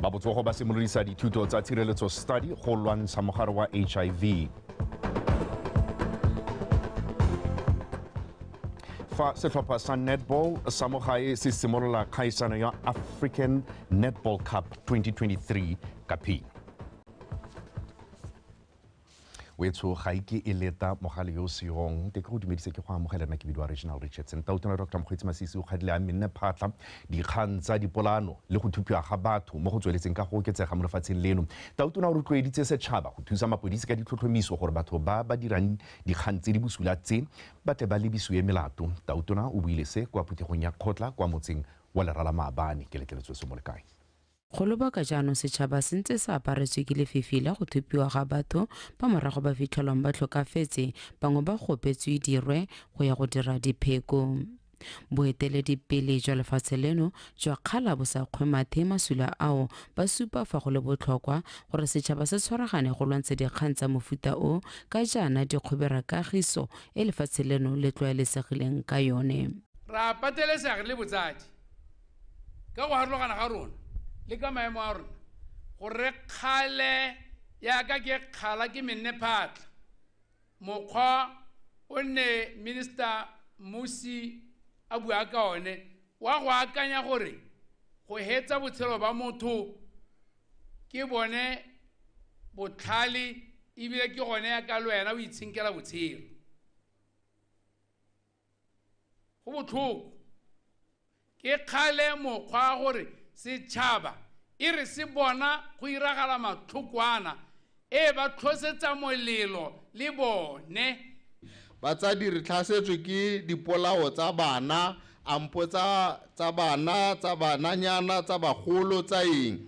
ba botsogo ba simolodisa dithuto tsa tshireletso study go lwantsha mogare wa HIV. Fa setlhopha sa netball sa mo gae se simolola kgaisano ya African Netball Cup 2023 ka P. Wetso ga ike e leta mogale yo seong te go dumedise ke go amogela nna ke bidwa Regional Richardson tautona Dr. Mokgweetsi Masisi o kgadile a menne phatla dikgang tsa dipolano le go thupiwa ga batho mo go tsweletseng ka go oketsega mo lefatsheng leno. Tautona o rotloeditse setšhaba go thusa mapodisi ka ditlhotlhomiso gore batho ba dirang dikgang tse di bosula tse ba tle ba lebisiwe melato. Tautona o buile se kwa phuthegong ya kgotla kwa motseng wa Lerala Maabane ke letleletswe se mo le kae. Go lobaka jaanong setšhaba se ntse se aparetswe ke lefifi la go thupiwa ga batho ba morago ba fitlhelwang ba tlhokafetse bangwe ba gopetswe dirwe go ya go dira dipheko. Boeteledipele jwa lefatshe leno jwa kgala bo sa kgwemathe masula ao ba supa fa go le botlhokwa gore setšhaba se tshwaragane go lwantsha dikgang tsa mofuta o ka jaana di kgobera kagiso e lefatshe leno le tlwaelesegileng ka yone. Ra patelesega le botsadi ka go harologana ga rona le ka maemo a rona gore kgale yaka ke kgala ke menne phatla mokgwa o ne Minister Musi a bua ka one wa go akanya gore go hetsa botshelo ba motho ke bone botlhale ebile ke gone ya ka lwena o itshinkela botshelo go botlhoko ke kgale mokgwa gore setšhaba e re se bona go iragala matlhokwana e ba tlhosetsa molelo le bone. Batsadi re tlhasetswe ke dipolao tsa bana ampo tsa bana tsa bananyana tsa bagolo tsa eng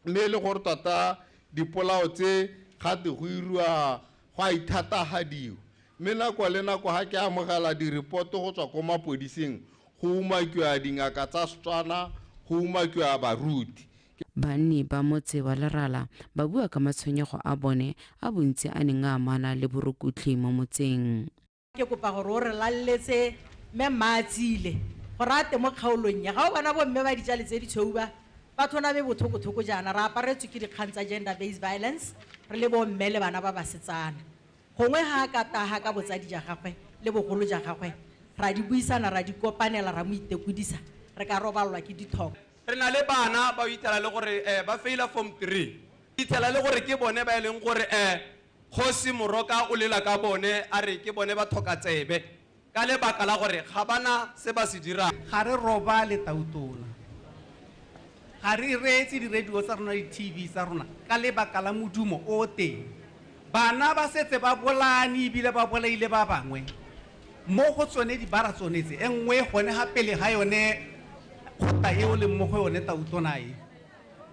mme le gore tota dipolao tse gate go irwa go a ithatagadiwa mme nako le nako ga ke amogela direpoto go tswa ko mapodising go umakiwa dingaka tsa Setswana go umakiwa baruti. Banni ba motse wa Lerala ba bua ka matshwenyego a bone a bontsi a neng a amana le borukutli mo motseng. Ke kopa gore o re laletse mme Matsile go rate mo kgaolong ya ga o bana bo mme ba dijale tse di tshouba ba thona be bothoko jana ra aparetswe ke dikgang tsa gender based violence re le bo mme le bana ba basetsana gongwe ga ka taga ka botsadi ja gagwe le bogolo ja gagwe ra di buisana ra di kopanela ra mo itekudisa re ka robalwa ke dithoko. Re na le bana ba itela le gore ba faila form 3 itela le gore ke bone ba eleng gore Kgosi Moroka o lela ka bone a re ke bone ba thoka tsebe ka lebaka la gore ga bana se ba se dira. Ga re roba le tautona ga re reetse di radio tsa rona di TV tsa rona ka lebaka la modumo o teng bana ba setse ba bolani bile ba bolaile ba bangwe mo go tsone di bara tsonetse engwe gone ga pele ga yone khota eo le mo go yone tautona e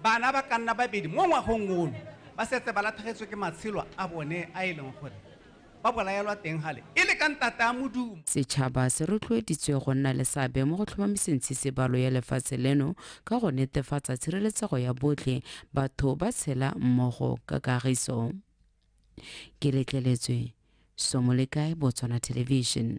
bana ba kanna ba bedi mo ngwagong ono ba setse ba latlhegetswe ke matshelo a bone a e leng gore ba bolaelwa teng gale e le ka ntata a modumo. Setšhaba se rotloeditswe go nna le seabe mo go tlhomamiseng tshisibalo ya lefatshe leno ka go netefatsa tshireletsego ya botlhe batho ba tshela mmogo ka kagiso. Ke letleletswe Somolekae Botswana Television.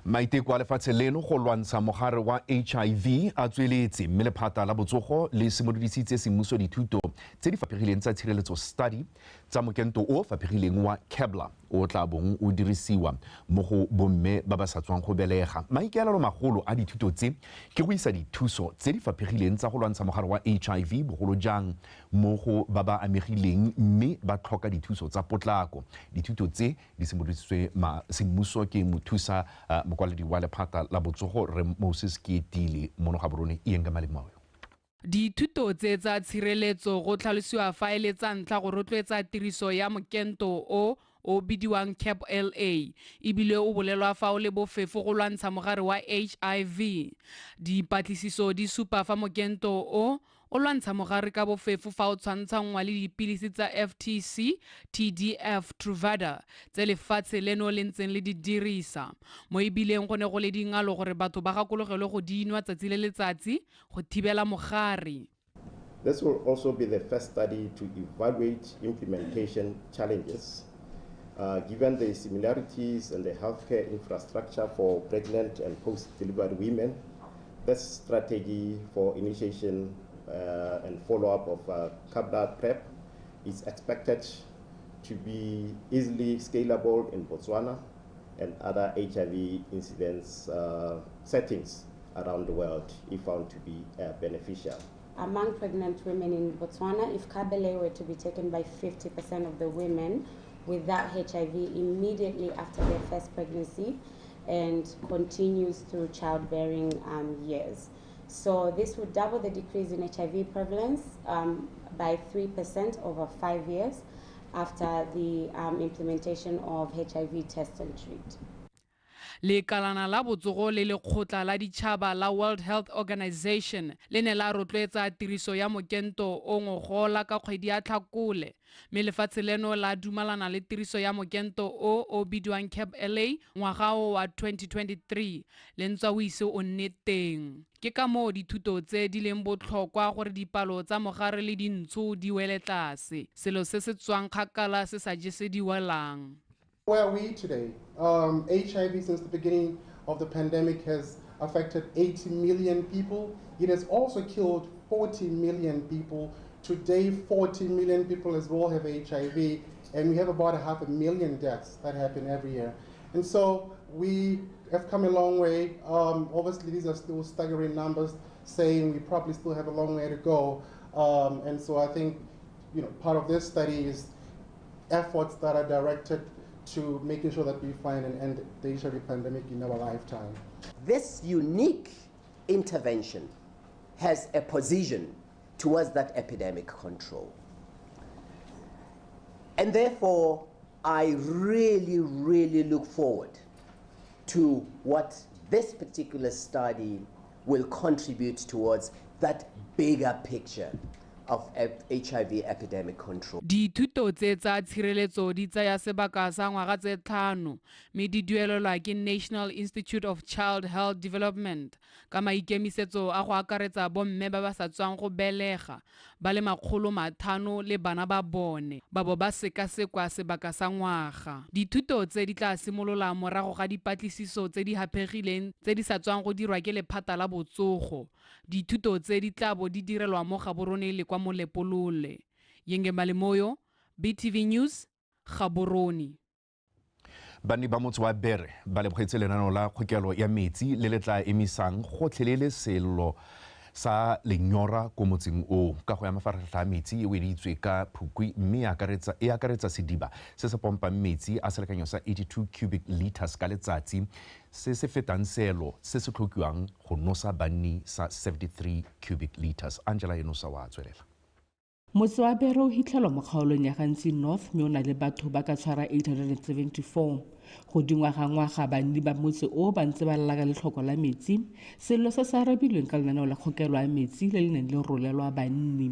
Maiteko a lefatshe leno go lwantsha mogare wa HIV a tsweletse mme lephata la botsogo le simolodisitse semmuso dithuto tse di fapegileng tsa tshireletso study tsa mokento o fapegileng wa Kebla o tla bong o dirisiwa mo go bomme ba ba sa tswang go belega. Maikaelelo magolo a dithuto tse ke go isa dithuso tse di fapegileng tsa go lwantsha mogare wa HIV bogolo jang mo go ba ba amegileng mme ba tlhoka dithuso tsa potlako. Dithuto tse di simoloditswe semmuso ke mothusa mokwaledi wa lephata la botsogo re Moses Kietile mono ga borone e eng ka malemo. Dithuto tse tsa tshireletso go tlhalosiwa fa e le tsa ntlha go rotloetsa tiriso ya mokento o bidiwang Cap LA ebile o bolelwa fa o le bofefo go lwantsha mogare wa HIV. Dipatlisiso di supa fa mokento o lwantsha mogare ka bofefo fa o tshwantshangwa le dipilisi tsa FTC, TDF, Truvada tse lefatshe leno le ntseng le di dirisa mo ebileng go ne go le dingalo gore batho ba gakologelwe go dinwa tsatsi le letsatsi go thibela mogare. This will also be the first study to evaluate implementation challenges given the similarities in the healthcare infrastructure for pregnant and post-delivery women. This strategy for initiation and follow-up of capital PrEP is expected to be easily scalable in Botswana and other HIV incidence settings around the world if found to be beneficial. Among pregnant women in Botswana, if Kabele were to be taken by 50% of the women without HIV immediately after their first pregnancy and continues through childbearing years. So this would double the decrease in HIV prevalence by 3% over 5 years after the implementation of HIV test and treat. Lekalana la botsogo le lekgotla la ditšhaba la World Health Organization le ne la rotloetsa tiriso ya mokento o ngogola ka kgwedi ya Tlhakole, mme lefatshe leno la dumalana le tiriso ya mokento o bidiwang Cap LA ngwaga wa 2023 le ntse o ise o nne teng. Ke ka moo dithuto tse di leng botlhokwa gore dipalo tsa mogare le dintsho di wele tlase, selo se se tswang kgakala se sa jese di welang. Where are we today? HIV since the beginning of the pandemic has affected 80 million people. It has also killed 40 million people. Today, 40 million people as well have HIV, and we have about 500,000 deaths that happen every year. And so we have come a long way. Obviously, these are still staggering numbers, saying we probably still have a long way to go. And so I think, part of this study is efforts that are directed to making sure that we find and end the HIV pandemic in our lifetime. This unique intervention has a position towards that epidemic control. And therefore, I really, really look forward to what this particular study will contribute towards that bigger picture of HIV epidemic control. Dithuto tse tsa tshireletso di tsaya sebaka sa ngwaga tse 5 mme di duelelwa ke National Institute of Child Health Development ka maikemisetso a go akaretsa bomme ba ba sa tswang go belega ba le 500 le bana ba bone ba bo ba sekasekwa sebaka sa ngwaga. Dithuto tse di tla simolola morago ga dipatlisiso tse di hapegileng tse di sa tswang go dirwa ke lephata la botsogo. Dithuto tse di tla bo di direlwa mo Gaborone le kwa Molepolole. Yenge Malimoyo, BTV News, Gaborone. Bani ba motse wa Bere ba lebogetse lenaneo la kgokelo ya metsi le le tla emisang gotlhelele selo sa lenyora ko motseng o ka go ya mafaratlhatlha a metsi e weditswe ka Phukwi mme e akaretsa sediba se se pompang metsi a selekanyo sa 82 cubic liters ka letsatsi se se fetang selo se se tlhokiwang go nosa banni sa 73 cubic liters. Angela Enosa wa tswelela. Motse wa Bere o hitlhelwa mo kgaolong ya Gantsi North mme o na le batho ba ka tshwara 874. Go dingwaga banni ba motse o ba ntse ba lela le tlhoko la metsi, selo se se arabilweng ka lenaneo la kgokelo ya metsi le le neng le rolelwa banni.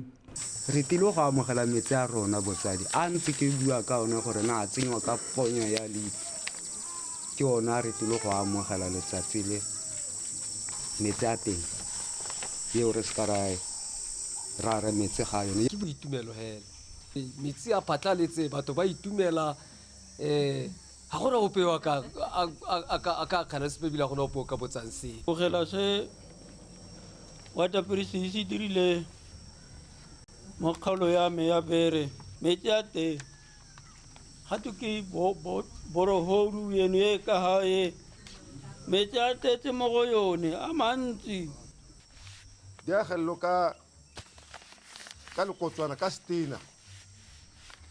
Re tilo go amogela metsi a rona botsadi a ntse ke bua ka one gore na a tsenywa ka ponyo ya litsi ke ona re tilo go amogela letsatsi le metsi a teng yeo re ska ra re metsi ga yone ke boitumelo hela metsi a phatlaletse batho ba itumela ha gona go pewa ka kana se bebile gona go ka botsanse go gela se water policy se dirile mo kgaolo ya me ya Bere metsi a teng ga to ke boroholu eno e ka hae metsi a tetse mo go yone a mantsi di a gello ka lekotswana ka stena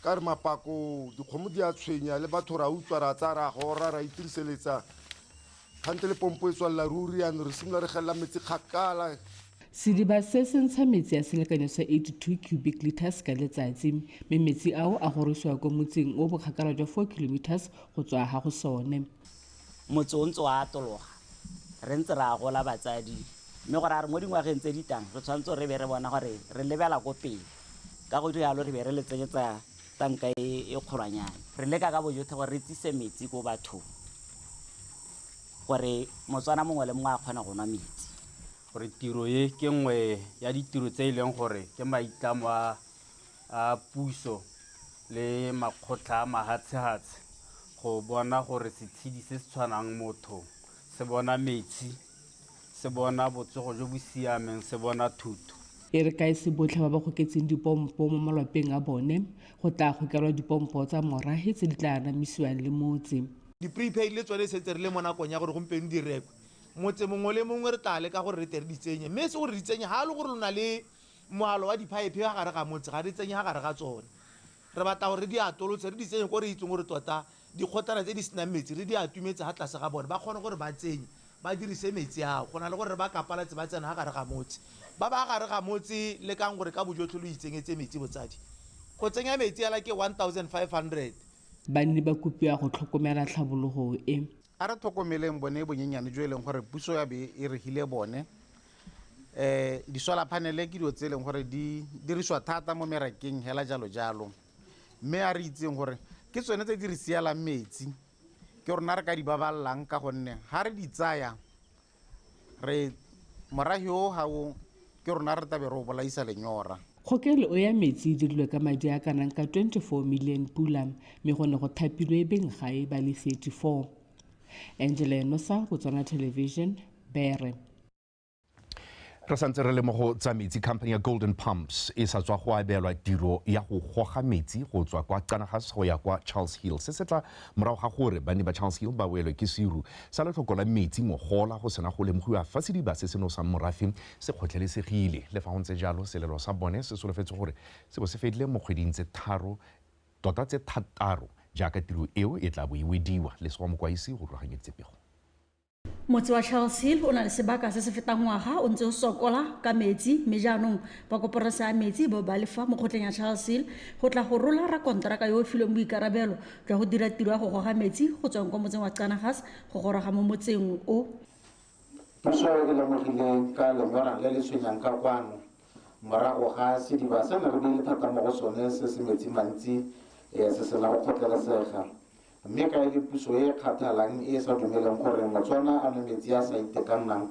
ka re mapako dikgomo di a tshwenya le batho ra utlwa ra tsa ra gora ra itiriseletsa phante le pompo e tswalla ruri ya re simla re gella metsi kgakala. Sediba se se ntsha metsi a selekanyo sa 82 cubic liters ka letsatsi mme metsi ao a gorisiwa ko motseng o bokgakala jwa 4 kilometers go tswa ha go sone. Motse o ntse wa atologa re ntse ra gola batsadi mme gore a re mo dingwageng tse ditang re tshwanetse re be re bona gore re lebela go pele ka go dialo re be re le tsenyetsa tanka e kgolwanyana re leka ka bojotlhe gore re tsise metsi ko bathong gore motswana mongwe le mongwe a kgona go nwa metsi. Gore tiro e ke nngwe ya ditiro tse e leng gore ke maitlamo a puso le makgotla a mahatshehatse go bona gore setshedi se se tshwanang motho se bona metsi se bona botsogo jo bo siameng se bona thuto e re ka se botlhe ba ba goketseng dipompo mo malapeng a bone go tla gokelwa dipompo tsa morahe tse di tla anamisiwang le motse. Di-prepaid le tsone setse re le mo nakong ya gore gompieno di rekwe motse mongwe le mongwe re tla leka gore re tere di tsenye mme se gore di tsenye ga le gore lona le moalo wa dipipe ga gare ga motse ga di tsenye ga gare ga tsone re batla gore re di atolotse re di tsenye ko re itseng gore tota dikgotana tse di senang metsi re di atumetse ga tlase ga bone ba kgone gore ba tsenye ba dirise metsi ao go na le gore ba kapalatse ba tsena ga gare ga motse ba ba gare ga motse le kang gore ka bojotlhe lo itsengetse metsi botsadi go tsenya metsi ala ke 1500. Banni ba kopiwa go tlhokomela tlhabologo e. A re tlhokomeleng bone bonyenyane jo e leng gore puso ya be e regile bone di-solar panel ke dilo tse e leng gore di dirisiwa thata mo merakeng hela jalo mme a re itseng gore ke tsone tse di re sialang metsi ke rona re ka di babalelang ka gonne ga re di tsaya re morahi o ga o ke rona re tabe re o bolaisa lenyora. Kgokelo ya metsi e dirilwe ka madi a kanang ka 24 million pula mme go ne go thapilwe beng gae ba le 34. Angela Nosa, BOTSWANA Television, Bere. Re santse re le mo go tsa metsi company ya Golden Pumps e sa tswa go abelwa tiro ya go goga metsi go tswa kwa Dikgang go ya kwa Charles Hill se setla morago ga gore bane ba Charles Hill ba welwe ke seru sa letlhoko la metsi mogola go sena go lemogiwa fa sediba se seno sa morafe se kgotlhelesegile le fa go ntse jalo selelo sa bone se solofetse gore se bo se fedile mo kgweding tse thataro jaaka tiro eo e tla bo e wediwa le se go mokwaisi go rulaganyetse pego. Motse wa Charles Hill o na le sebaka se se fetang ngwaga o ntse o sokola ka metsi mme jaanong ba koporasa ya metsi ba lefa mo kgotleng ya Charles Hill go tla go rola rakonteraka yo o filweng boikarabelo jwa go dira tiro ya go goga metsi go tswang kwa motseng wa Dikgang go goroga mo motseng o. Puso e lemogile ka lenyora le le tshwenyang ka kwano morago ga sediba se ne re di le thata mo go sone se se metsi mantsi se sena go kgotlhelesega mme ka ile puso e kgathalang e sa dumeleng gore motswana a nwe metsi a sa itekanang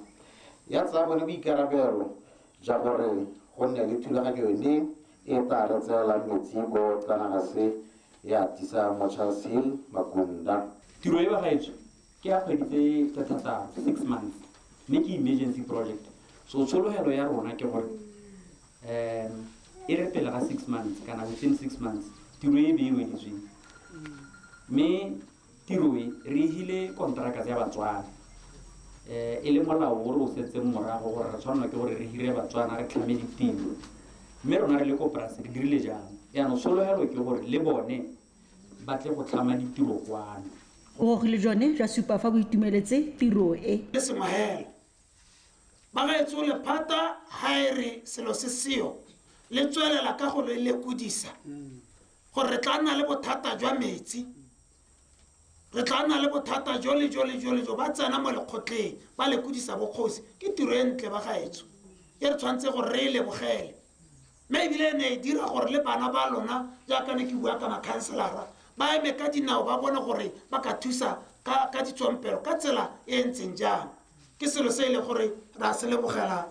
ya tsaya bone boikarabelo ja gore go nne le thulaganyo yone e tla re tseelang metsi ko Dikgang ya tisa mo Charles Hill Makunda. Tiro e ba gaetsho ke ya kgwedi tse thataro 6 months mme ke emergency project so tshologelo ya rona ke gore e re pele ga 6 months kana within 6 months tiro e be e weditsweng mme tiro e re hile kontraka ya Batswana e le molao gore o setse morago gore re tshwanela ke gore re hire Batswana re tlhame ditiro mme rona re le koporasi re dirile jang yaanong sologelo ke gore le bone ba tle go tlhama ditiro kwano go gogile jone jwa supa fa bo itumeletse tiro e. Le semohela ba gaetso lephata ha e re selo se seo le tswelela ka go le lekudisa gore re tla nna le bothata jwa metsi re tla nna le bothata jo ba tsena mo lekgotleng ba lekudisa bokgosi ke tiro e ntle ba gaetso e re tshwantse gore re lebogele mme ebile ne e dira gore le bana ba lona jaaka ne ke bua ka makhanselara ba eme ka dinao ba bone gore ba ka thusa ka ditswampelo ka tsela e ntseng jang ke selo se e le gore ra se lebogela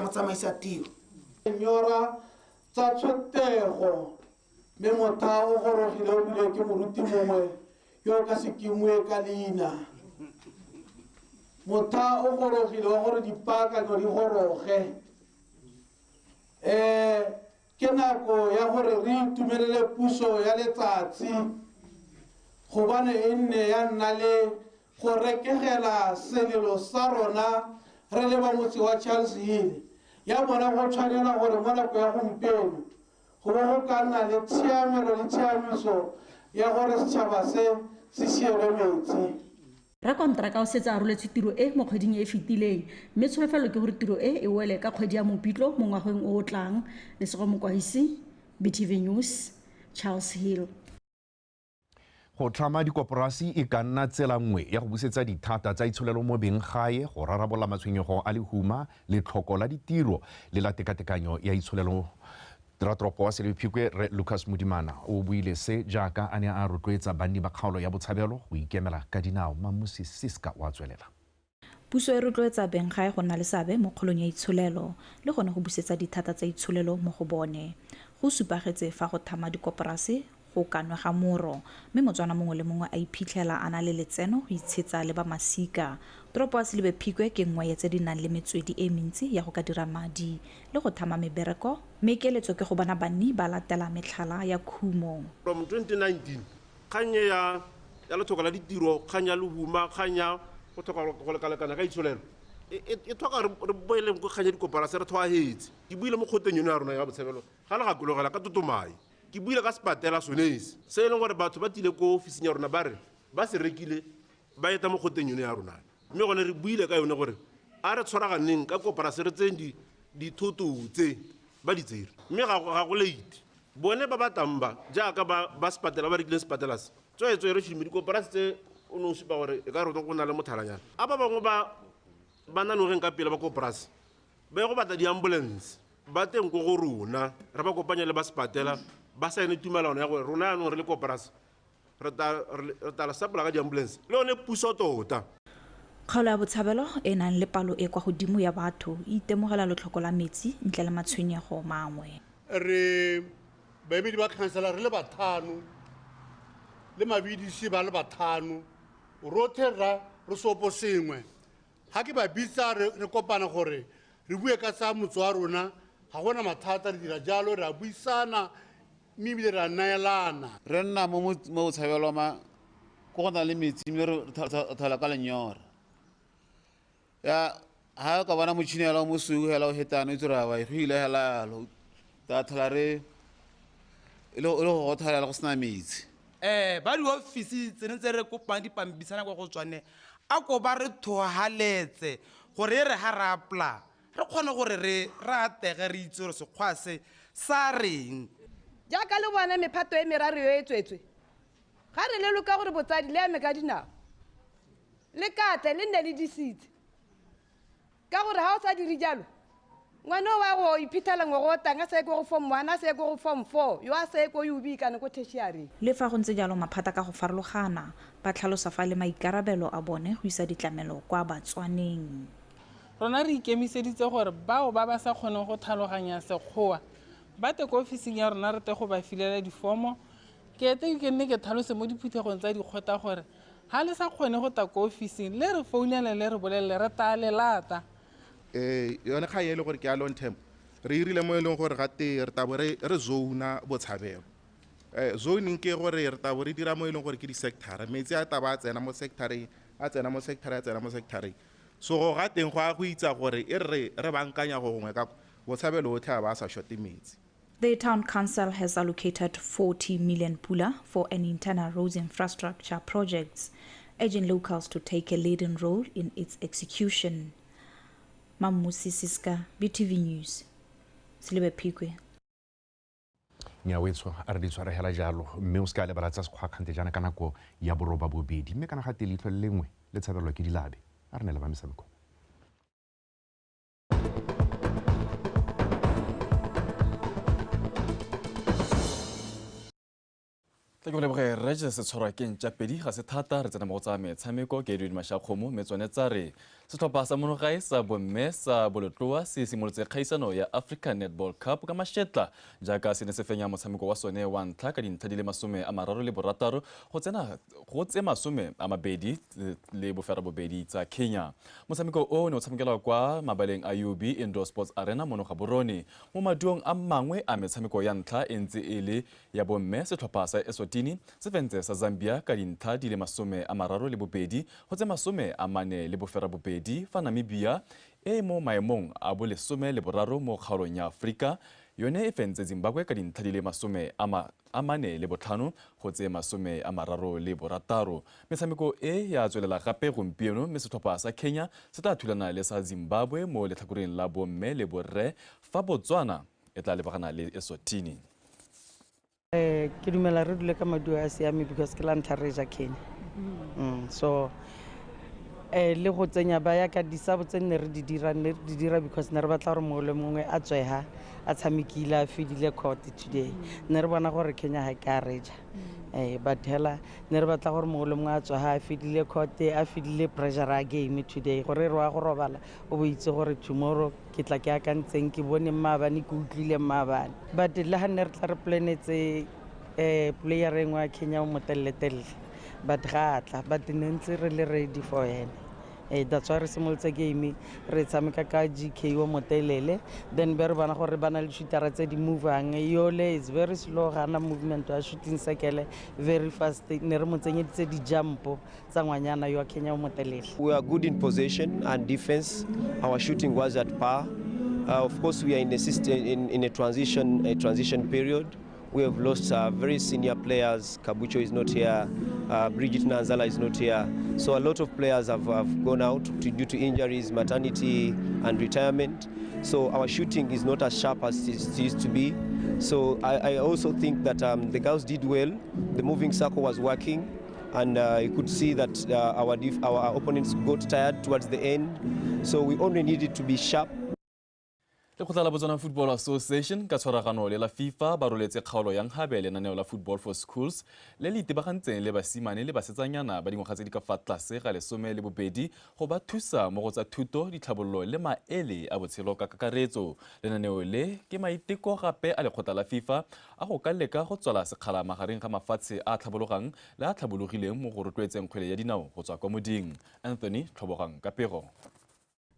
motsamaisa tiro. Nyora tsa tshotego mme motha o gorogile o bile ke moruti mongwe yo ka se kimwe ka leina motha o gorogile wa gore dipaakanyo di goroge ke nako ya gore re itumelele puso ya letsatsi gobane e nne ya nna le go rekegela selelo sa rona re le ba motse wa Charles Hill ya bona go tshwanela gore mo nako ya gompieno go ba go ka nna le tshiamelo le tshiamiso ya gore setšhaba se siele metsi. Rakonteraka o setse a roletse tiro e mo kgweding e fetileng mme tsholofelo ke gore tiro e wele ka kgwedi ya Mopitlwe mo ngwageng o o tlang. Lesego Mokwahisi, BTV News, Charles Hill. Go tlhama dikoporasi e ka nna tsela nngwe ya go busetsa dithata tsa itsholelo mo beng gae go rarabolla matshwenyego a lehuma le tlhoko la ditiro le la tekatekanyo ya itsholelo. Ratoropo wa Selephikwe Re Lucas Mudimana o buile se jaaka a ne a rotloetsa banni ba kgaolo ya botshabelo go ikemela ka dinao. Mamusi Siska wa tswelela. Puso e rotloetsa beng gae go nna le seabe mo kgolong ya itsholelo le gone go busetsa dithata tsa itsholelo mo go bone. Go supagetse fa go thama dikoporasi go kanwe ga moro mme motswana mongwe le mongwe a iphitlhela a na le letseno go itshetsa le ba masika. Toropo ya Selebephikwe ke nngwe ya tse di nang le metswedi e mentsi ya go ka dira madi le go thama mebereko mme keletso ke go bona banni ba latela metlhala ya khumo. From 2019 kganye ya lethoka la ditiro kganya lehuma kganya go tlhoka go lekalekana ka itsholelo e tlhoka re boeleng go kganya dikoporasi re thoagetse. Ke buile mo kgoteng yone ya rona ya botshebelo ga le gakologela ka totomae ke buile ka sepatela sonese se e leng gore batho ba tile ko ofising ya rona ba re ba se rekile ba eta mo kgoteng yone ya rona mme gone re buile ka yone gore a re tshwaraganeng ka koporasi re tseng dithoto tse ba di tsere mme ga go leite bone ba batamba jaaka ba sepatela ba rekile sepatela se tswetswe re shime dikoporasi tse o ne o supa gore e ka re go na le mothalanyana a ba bangwe ba nanogeng ka pele ba koporasi ba go batla di-ambulance ba teng ko go rona re ba kopanya le ba sepatela ba saene tumelano ya gore rona yanong re le koporasi re tala sapola ka di-ambulance le yone puso tota. Kgaolo ya botshabelo e nang le palo e kwa godimo ya batho e itemogela letlhoko la metsi ntle le matshwenyego mangwe. Re baemedi ba khansela re le bathano le mabidisi ba le bathano rothe re sopo sengwe ha ke ba bitsa re kopana gore re bue ka tsa motso wa rona ga gona mathata re dira jalo re a buisana mme ebile re a naelana re nna mo botshabelo ko go na le metsi mme re thola ka lenyora ya ha ka bona motšhini hela mo sugu hela o hetano itse ra ba go ile hela yalo ta thola re ile go thola go sena metsi ba di ofisi tsene tse re kopang dipambisana kwa go tswane a ko ba re thohaletse gore re ha rapla re kgone gore re atege re itse gore sekgwa se sa reng jaaka le bona mephato e meraro yo e tswetswe ga re leloka gore botsadi le ame ka dinao le katle le nne le disitse ka gore ha o sa dire jalo ngwana wa go iphithela ngwe go tanga se go form 1 a se go form 4 yo a se go yubi kana go tertiary. Le fa go ntse jalo maphata ka go farologana ba tlhalosa fa le maikarabelo a bone go isa ditlamelo kwa batswaneng. Rona re ikemiseditse gore bao ba sa kgone go tlhaloganya sekgowa ba te ko ofising ya rona re te go ba filela difomo ke ete ke nne ke tlhalose mo diphuthegong tsa dikgota gore ha le sa kgone go ta ko ofising le re founela le re bolelle re ta le lata. Yone ga e le gore ke a long term re irile mo e leng gore ga te re tabo re zona botshabelo zoning ke gore re tabo re dira mo e leng gore ke di-sector metsi a taba a tsena mo sectoreng a tsena mo sectoreng so go ga teng go a go itsa gore e re bankanya go gongwe ka botshabelo otlhe a ba sa shote metsi. The town council has allocated 40 million pula for an internal roads infrastructure projects, urging locals to take a leading role in its execution. Mamusi Siska, BTV News, Selebephikwe. Nyaweso a re di tshwaragela jalo mme o ska lebala tsa sekgwakgante jana ka nako ya boroba bobedi mme kana ga te leitlho lengwe le tshabelwa ke dilabe a re ne le ba metshameko. Ke go leboge re je se tshwarwa ke ntšapedi ga se thata re tsena mo go tsa metshameko ke Edwin Mashakgomo metsone tsa re setlhopha sa monogae sa bomme sa bolotloa se simolotse kgaisano ya African Netball Cup ka mašetla jaaka se ne se fenya motshameko wa sone wa ntlha ka dintlha di le 36 go tse 20 le bofera bobedi tsa Kenya. Motshameko o ne o tshamekelwa kwa mabaleng a UB Indoor Sports Arena mo Gaborone mo maduong a mangwe a metshameko ya ntlha e ntse e le ya bomme setlhopha sa Eswatini se fentse sa Zambia ka dintlha di le 32 go tse 40 le bofera bobedi fa Namibia e mo maemong a bo 13 mo kgaolong ya Afrika yone e fentse Zimbabwe ka dintlha di le 45 go tse 36. Metshameko e ya tswelela gape gompieno mme setlhopha sa Kenya se tla thulana le sa Zimbabwe mo letlhakoreng la bomme le borre fa Botswana e tla lebagana le Eswatini. Ke dumela re dule ka maduo a siame because ke la ntlha re ja Kenya so le go tsenya ba ya ka disabo tse ne re di dira because ne re batla gore mongwe le mongwe a tsweha a tshamekile a fedile court today ne re bona gore Kenya ha ka reja but hela ne re batla gore mongwe le mongwe a tsweha a fedile court a fedile pressure a game today gore re wa go robala o bo itse gore tomorrow ke tla ke akantseng ke bone maabane ke utlwile maabane but le ha ne re tla re planetse player e nngwe ya Kenya o motelele but ga tla but ne ntse re le ready for him. That's why re simolotse game re tshameka ka GK wa motelele then be re bona gore ba na le shootera tse di movang yole is very slow ga na movement wa shooting circle very fast ne re mo tsenyeditse di jump tsa ngwanyana yo Kenya wa motelele. We are good in possession and defense. Our shooting was at par. Of course, we are in a system in a transition period. We have lost very senior players. Kabucho is not here. Bridget Nanzala is not here. So a lot of players have gone out due to injuries, maternity, and retirement. So our shooting is not as sharp as it used to be. So I also think that the girls did well. The moving circle was working, and you could see that our opponents got tired towards the end. So we only needed to be sharp. Lekgotla la Botswana Football Association ka tshwaragano le la FIFA ba roletse kgaolo yang gabe lenaneo la Football for Schools le le itebagantseng le basimane le basetsanyana ba dingwaga tse di ka fa tlase ga 12 go ba thusa mo go tsa thuto ditlhabololo le maele a botshelo ka kakaretso. Lenaneo le ke maiteko gape a lekgotla la FIFA a go ka leka go tswala sekgala magareng ga mafatshe a tlhabologang le a tlhabologileng mo go rotloetseng kgwele ya dinao go tswa kwa moding. Anthony Tlhobogang ka pego.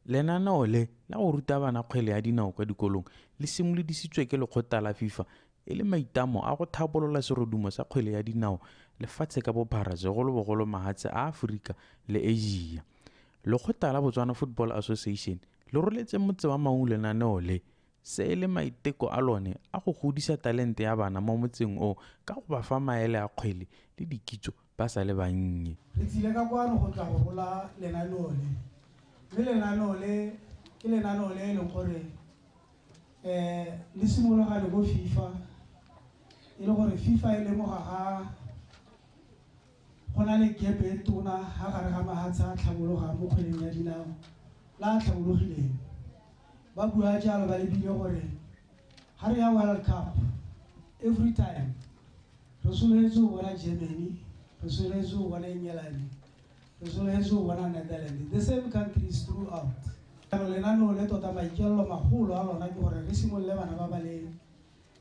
Lenaneo le la go ruta bana kgwele ya dinao kwa dikolong le simolodisitswe ke lekgotla la FIFA e le maitamo a go thapolola serodumo sa kgwele ya dinao lefatshe ka bophara segolobogolo mahatshe a Afrika le Asia. Lekgotla la Botswana Football Association le roletse motse wa maung lenaneo le se e le maiteko a lone a go godisa talente ya bana mo motseng o ka go ba fa maele a kgwele le dikitso ba sa le bannye. Re tsile ka kwano go tla go rola lenaneo le lenaneo le ke lenaneo le e leng gore le simologale go FIFA e le gore FIFA e lemoga ga go na le gap e tona ga gare ga mahatshe a tlhabologa mo kgweleng ya dinao la tlhabologileng ba bua jalo ba lebile gore ga re ya World Cup every time re soletse go bona Germany re soletse go bona England the same countries throughout. Lenaneo le tota maikelelo magolo a lona ke gore re simolole bana ba le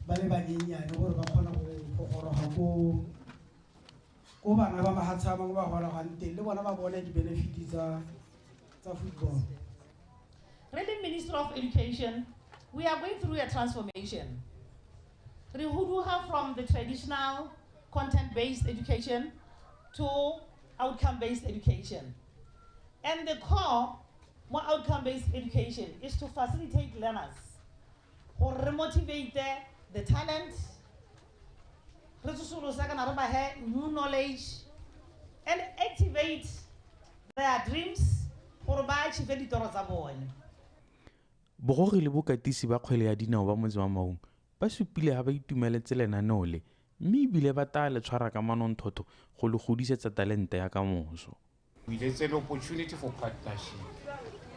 banyenyane gore ba kgona go goroga ko bana ba mahatshe a mangwe ba gorogang teng le bona ba bone di-benefit tsa football. Really, Minister of Education, we are going through a transformation. Re huduga from the traditional content-based education to outcome-based education. And the core, more outcome-based education, is to facilitate learners, or remotivate the talent, new knowledge, and activate their dreams for ba achieve ditoro tsa bone. Bogogi le bokatisi ba kgwele ya dinao ba motse wa maung ba supile ga ba itumeletse lenaneo le mme ebile ba tla le tshwara ka manonthotho go le godisetsa talente ya ka moso. We get an opportunity for partnership.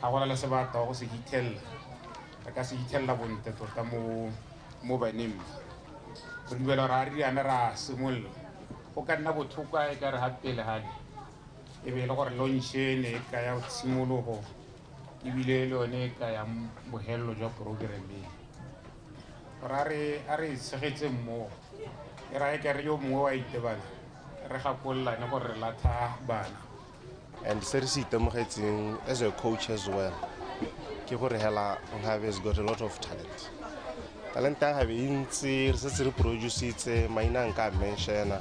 I want to say about the hospital. Like I say, tell the one that tota mo ba name. But we are already another small. O ka nna botlhokwa e ka re hapele hadi. E be le gore launch ne ka ya tshimologo. E bile le one ka ya bohello jwa program e. Are segetse mo. E ra ka re yo mo wa itebana. Re gapolla ne gore la tha bana. And seriously, as a coach as well, Hela has got a lot of talent. Talent I have in produce it, mention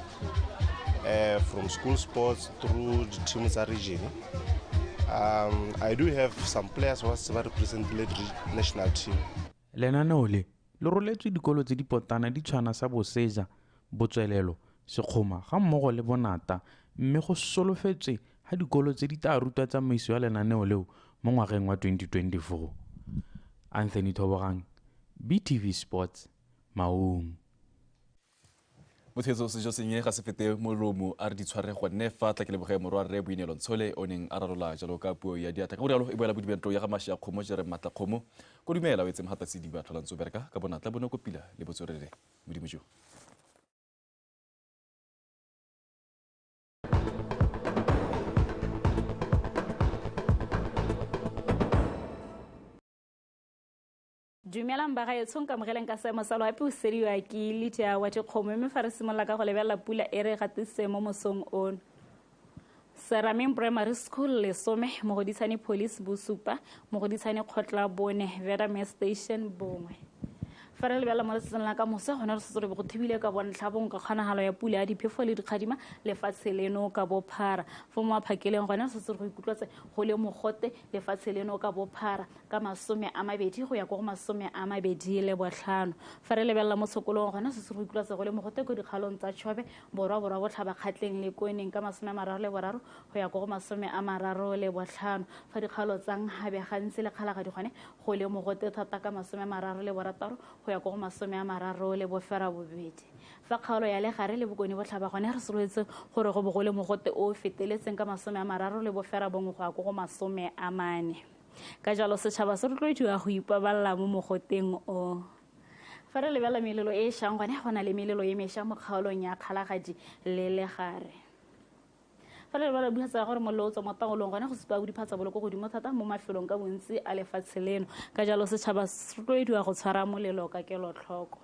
from school sports through the teams region. I do have some players who are representing the national team. Lenaneo le roletswe dikolo tse di potana di tshwana sa Boseja, Botswelelo, Sekgoma ga mmogo le Bonata mme go solofetswe ha dikolo tse di tla rutwa tsamaiso ya lenaneo leo mo ngwageng wa 2024. Anthony Thobogang, BTV Sports, Maung. Motheetso sejo senye ga se fete molomo a re di tshware go nefa tla ke leboge morwa re Boinelo Ntshole o neng a rarola jalo ka puo ya diatla ka borialo e boela bodibentro ya ga masha kgomo jere matla kgomo go dumela o etse mhata se di ba tlholantso bereka ka bonatla bone go pila le botswerere modimo jo. Dumelang ba gaetshong ka mogeleng ka seemo sa loapi o sediwa ke Lydia wa Dikgomo mme fa re simolola ka go lebelela pula e re gatise mo mosong ono. Serameng Primary School lesome Mogodisane Police BOSUPA Mogodisane Kgotla bone Vedame Station bongwe. Fa re lebelela mo letsatsing la ka mose gona re setse re go thibile ka bontlhabong ka kgonagalo ya pula ya diphefo le dikgadima lefatshe leno ka bophara fo mo phakeleng gona re setse re go ikutlwatse go le mogote lefatshe leno ka bophara ka 20 go ya go 25. Fa re lebelela mo tshokolong gona se se go ikutlwatse go le mogote go dikgalong tsa Tšhobe borwa botlhaba kgatleng le Koneng ka 33 go ya go 35. Fa dikgalo tsa Nghabe gantsi le kgalagadi gone go le mogote thata ka 36 go ya go 32. Fa kgaolo ya legare le Bokone botlhaba gone re soletse gore go bogole mogote o feteletseng ka 34 go ya go 40. Ka jalo setšhaba se rotloediwa go ipaballa mo mogoteng o. Fa re lebela melelo e šang gone go na le melelo e mešwa mo kgaolong ya kgalagadi le legare. Fa re lebala buhatsa gore mollo o tswa mo taolong gone go supa go diphatsa boloko godimo thata mo mafelong ka bontsi a lefatshe leno ka jalo setšhaba se rotloediwa go tshwara molelo ka kelotlhoko.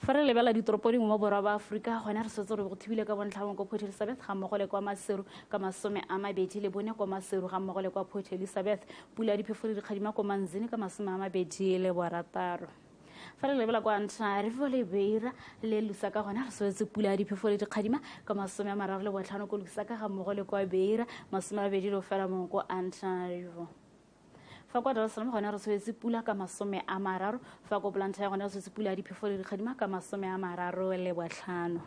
Fa re lebela ditoropo dingwe mo borwa ba Aforika gone re setse re go thibile ka bontlhabong ko Port Elizabeth ga mmogo le kwa Maseru ka 24 kwa Maseru ga mmogo le kwa Port Elizabeth pula ya diphefo le dikgadima kwa Manzini ka 26. Fa re lebela kwa Ntlha le Beira le Lusaka gone re soletse pula ya diphefo le dikgadima ka 35 ko Lusaka ga mmogo le kwa Beira 21 ko Ntlha. Fa kwa Dar es Salaam gone re soletse pula ka 30. Fa ko Blantyre gone re soletse pula ya diphefo le dikgadima ka 35.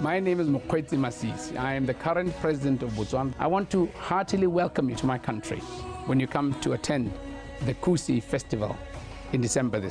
My name is Mokgweetsi Masisi. I am the current president of Botswana. I want to heartily welcome you to my country when you come to attend the Kusi Festival in December this